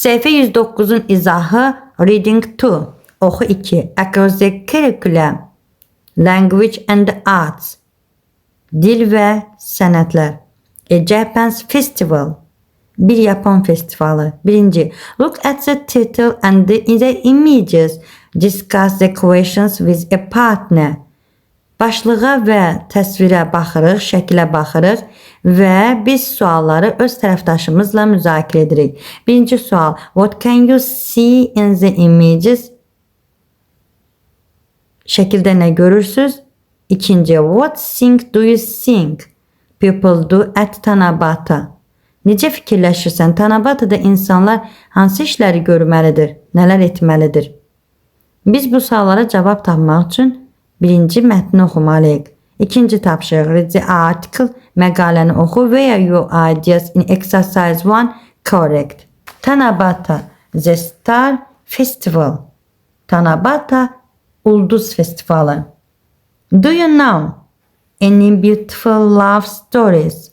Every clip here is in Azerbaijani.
Səhifə 109-un izahı Reading 2. Oxu 2. Across the curriculum. Language and arts. Dil və sənətlər. A Japanese festival. Bir Yapon festivalı. Birinci. Look at the title and the images. Discuss the questions with a partner. Başlığa və təsvirə baxırıq, şəkilə baxırıq və biz sualları öz tərəfdaşımızla müzakirə edirik. Birinci sual. What can you see in the images? Şəkildə nə görürsünüz? İkinci. What thing do you think people do at Tanabata? Necə fikirləşirsən? Tanabata'da insanlar hansı işləri görməlidir? Nələr etməlidir? Biz bu suallara cavab tapmaq üçün birinci mətni oxumalıyıq. İkinci tapşırıq. Read the article. Məqaləni oxu. Where your ideas in exercise 1 correct. Tanabata. The Star Festival. Tanabata. Ulduz Festivalı. Do you know any beautiful love stories?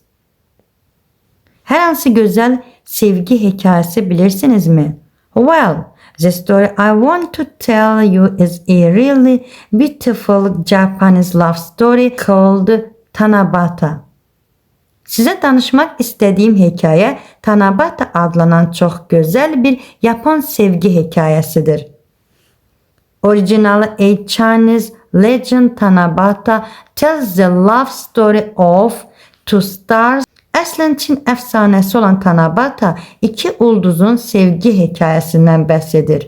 Hər hansı gözəl sevgi hekayəsi bilirsinizmi? Well, the story I want to tell you is a really beautiful Japanese love story called Tanabata. Sizə danışmaq istədiyim hekayə Tanabata adlanan çox gözəl bir Yapon sevgi hekayəsidir. Originalı A Chinese legend Tanabata tells the love story of two stars. Əslən Çin əfsanəsi olan Tanabata iki ulduzun sevgi hekayəsindən bəhs edir.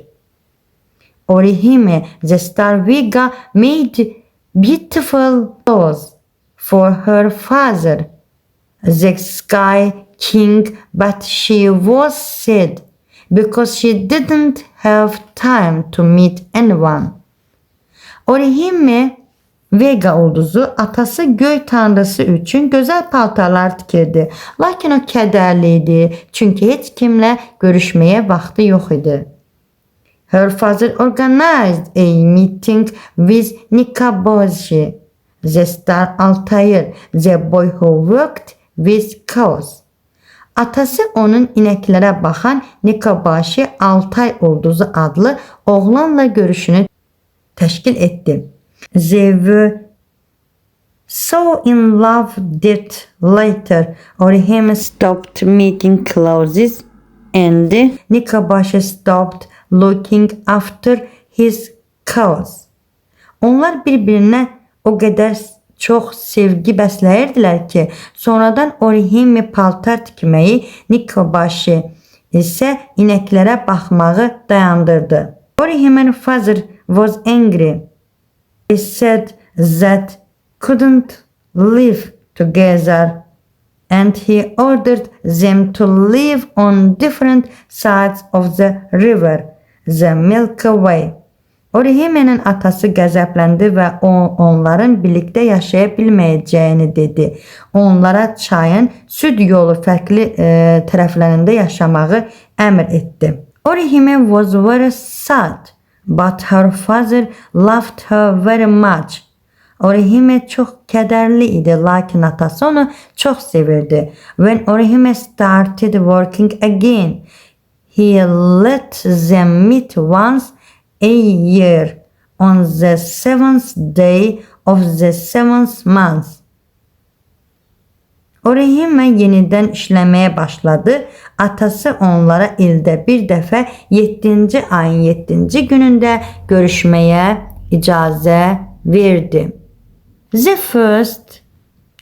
Orihime, the star Vega, made beautiful clothes for her father, the Sky King, but she was sad because she didn't have time to meet anyone. Orihime Vega ulduzu atası göy tanrısı üçün gözəl paltarlar tikirdi. Lakin o kədərli idi, çünki heç kimlə görüşməyə vaxtı yox idi. Her father organized a meeting with Nikaboshi, the star Altair, the boy who worked with cows. Atası onun inəklərə baxan Nikaboshi Altay ulduzu adlı oğlanla görüşünü təşkil etdi. They were so in love that later Orihime stopped making clothes and Nikaboshi stopped looking after his cows. Onlar bir-birinə o qədər çox sevgi bəsləyirdilər ki, sonradan Orihime paltar tikməyi, Nikaboshi isə inəklərə baxmağı dayandırdı. Orihime's father was angry. He said that couldn't live together and he ordered them to live on different sides of the river, the Milky Way. Orihime'nin atası qəzəbləndi və onların birlikdə yaşaya bilməyəcəyini dedi. Onlara çayın süd yolu fərqli tərəflərində yaşamağı əmr etdi. Orihime was very sad. But her father loved her very much. Orihime çox kədərli idi, lakin atası onu çox sevirdi. When Orihime started working again, he let them meet once a year on the 7th day of the 7th month. Orihime yenidən işləməyə başladı. Atası onlara ildə bir dəfə 7-ci ayın 7-ci günündə görüşməyə icazə verdi. The first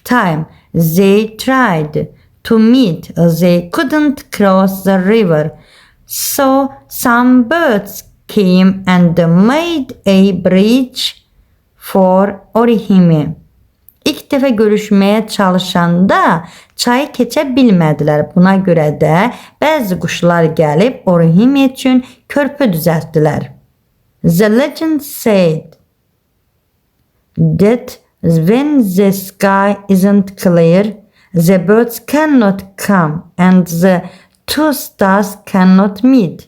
time they tried to meet, they couldn't cross the river. So some birds came and made a bridge for Orihime. İlk dəfə görüşməyə çalışanda çayı keçə bilmədilər. Buna görə də bəzi quşlar gəlib Orihime üçün körpü düzəltdilər. The legend said that when the sky isn't clear, the birds cannot come and the two stars cannot meet.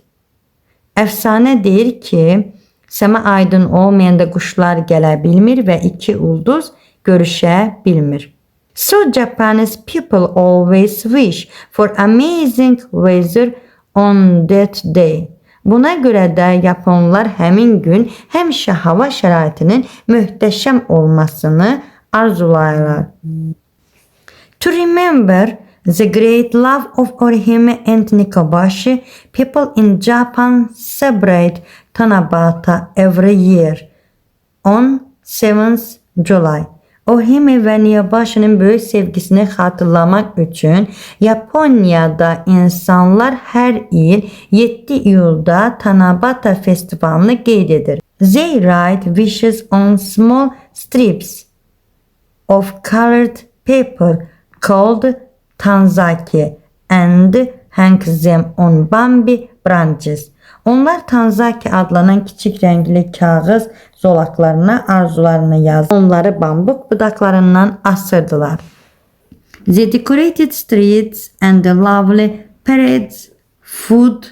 Əfsanə deyir ki, səma aydın olmayanda quşlar gələ bilmir və iki ulduz görüşə bilmir. So Japanese people always wish for amazing weather on that day. Buna görə də Yaponlar həmin gün həmişə hava şəraitinin möhtəşəm olmasını arzulayırlar. To remember the great love of Orihime and Nikobashi, people in Japan celebrate Tanabata every year on 7th July. Orihime və Nikobashi'nin böyük sevgisini xatırlamaq üçün Yaponiyada insanlar hər il 7 iyulda Tanabata festivalını qeyd edir. They write wishes on small strips of colored paper called Tanzaki and hang them on bambi branches. Onlar Tanzaki adlanan kiçik rəngli kağız zolaqlarına arzularını yazır. Onları bambuk budaqlarından asırdılar. The decorated streets and the lovely parades, food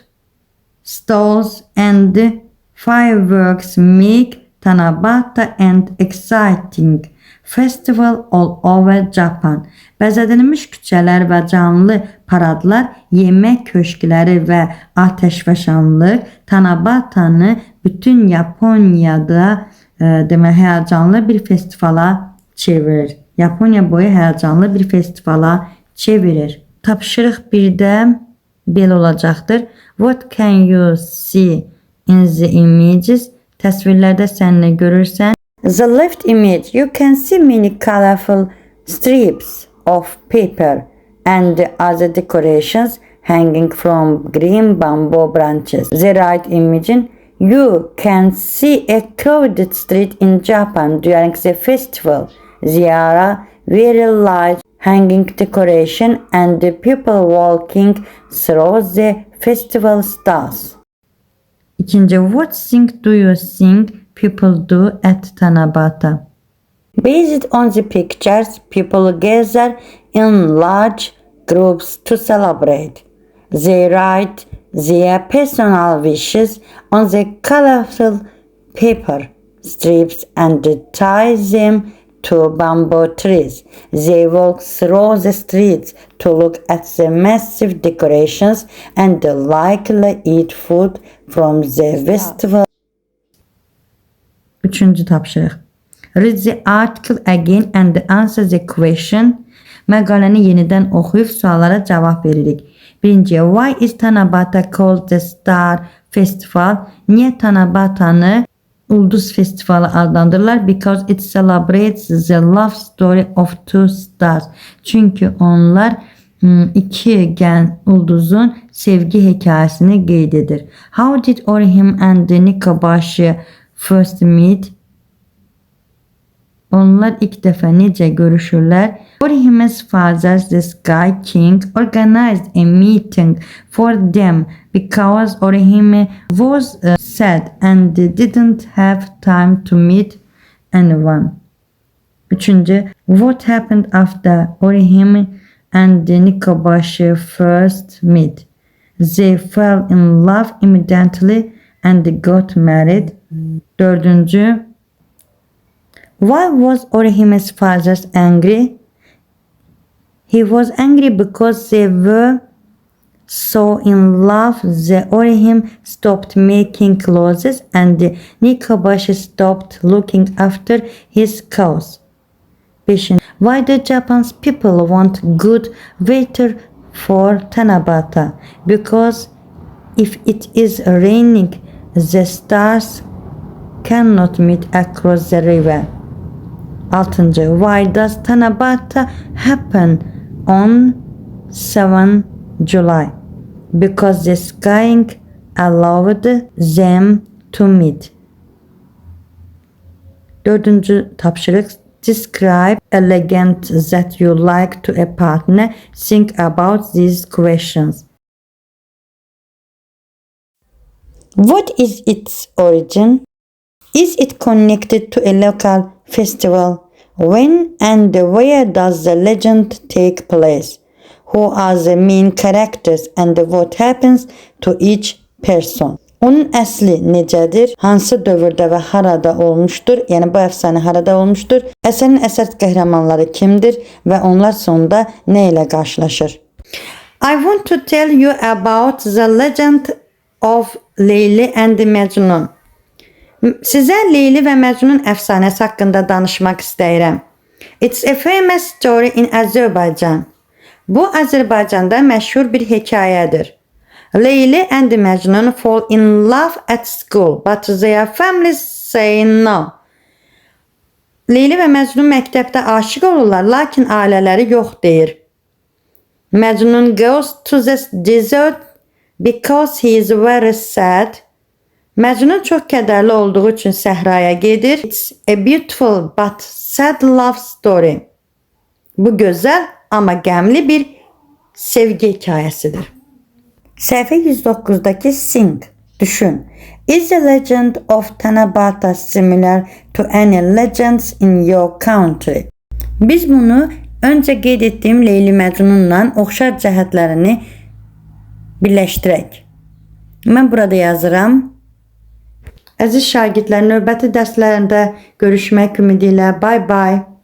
stalls and fireworks make Tanabata an exciting festival all over Japan. Bəzədilmiş küçələr və canlı paradlar, yemək köşkləri və atəşfəşanlıq Tanabata'nı bütün Yaponiyada həyəcanlı bir festivala çevirir. Yaponiya boyu həyəcanlı bir festivala çevirir. Tapşırıq 1-də belə olacaqdır. What can you see in the images? Təsvirlərdə sən nə görürsən? The left image, you can see many colorful strips of paper and other decorations hanging from green bamboo branches. The right image, you can see a crowded street in Japan during the festival. There are very large hanging decoration and the people walking through the festival stalls. İkinci, what thing do you think people do at Tanabata? Based on the pictures, people gather in large groups to celebrate. They write their personal wishes on the colorful paper strips and tie them to bamboo trees. They walk through the streets to look at the massive decorations and likely eat food from the festival. Üçüncü tapşırıq. Read the article again and answer the question. Məqaləni yenidən oxuyub suallara cavab veririk. Birinci, why is Tanabata called the Star Festival? Niyə Tanabata'nı Ulduz Festivalı adlandırırlar? Because it celebrates the love story of two stars. Çünki onlar iki ulduzun sevgi hekayesini qeyd edir. How did Orihime and Nikobashi first meet? Onlar ilk dəfə necə görüşürlər? Orihime's father, the Sky King, organized a meeting for them because Orihime was sad and didn't have time to meet anyone. Üçüncü, what happened after Orihime and Nikobashi first met? They fell in love immediately and got married. Dördüncü, why was Orihime's father angry? He was angry because they were so in love that Orihime stopped making clothes and Nikobashi stopped looking after his cows. 5. Why do Japan's people want good weather for Tanabata? Because if it is raining, the stars cannot meet across the river. 6. Why does Tanabata happen on 7 July? Because the skying allowed them to meet. 4. Tapşırık. Describe a legend that you like to a partner. Think about these questions. What is its origin? Is it connected to a local festival? When and where does the legend take place? Who are the main characters and what happens to each person? Onun əsli necədir? Hansı dövrdə və harada olmuşdur? Yəni bu əfsanə harada olmuşdur? Əsərin əsas qəhrəmanları kimdir və onlar sonunda nə ilə qarşılaşır? I want to tell you about the legend of Leyli and Mecnun. Sizə Leyli və Məcnun əfsanəsi haqqında danışmaq istəyirəm. It's a famous story in Azerbaijan. Bu Azərbaycanda məşhur bir hekayədir. Leyli and Mecnun fall in love at school, but their families say no. Leyli və Məcnun məktəbdə aşiq olurlar, lakin ailələri yox deyir. Mecnun goes to the desert because he is very sad. Mecnun çox kədərli olduğu üçün səhraya gedir. It's a beautiful but sad love story. Bu gözəl amma qəmli bir sevgi hekayəsidir. Səhifə 109'daki sing, düşün. Is the legend of Tanabata similar to any legends in your country? Biz bunu öncə qeyd etdiyim Leyli Məcnunla oxşar cəhətlərini birləşdirək. Mən burada yazıram. Əziz şagirdlər, növbəti dərslərində görüşmək ümidi ilə. Bye bye.